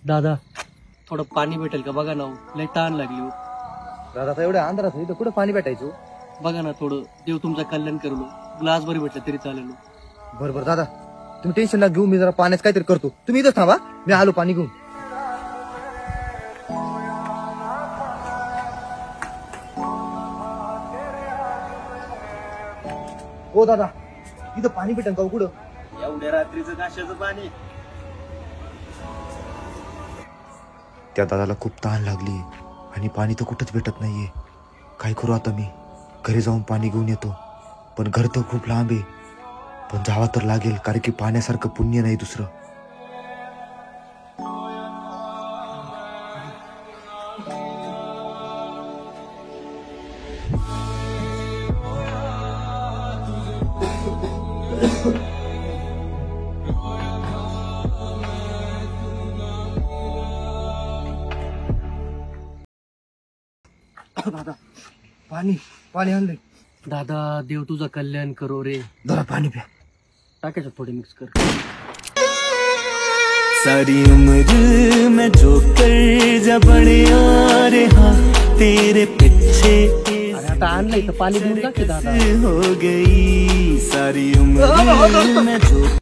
दादा थोडं पाणी भेटेल का बघा ना हो. लय ताण लागली हो. दादा आता एवढ्या अंधारात इथं कुठं पाणी भेटायचं? बघा ना थोडं देव तुमचं कल्याण करू. ग्लास बरी भेटलं तरी चालेल हो. बरं बरं दादा तुम्ही टेन्शन ना घेऊ, मी जरा पाण्यात काहीतरी करतो. तुम्ही इथंच थांबा, मी आलो पाणी घेऊन. हो दादा इथं पाणी भेटेल का कुठं? एवढ्या रात्रीचं कशाचं पाणी? त्या दादाला खूप तहान लागली आणि पाणी तर कुठंच भेटत नाहीये. काय करू आता मी? घरी जाऊन पाणी घेऊन येतो, पण घर तर खूप लांब आहे. पण जावं तर लागेल, कारण की पाण्यासारखं पुण्य नाही दुसरं. दादा पाणी पाणी आणलंय. दादा देव तुझं कल्याण करो रे. जरा पाणी प्या. टाकायचं थोडे मिक्स कर. सारी उम्र मैं जो कर जा बड़े यार हाँ तेरे पीछे अरे आता आणलंय तर पाणी देऊन टाक की दादा. हो गई सारी उम्र मैं जो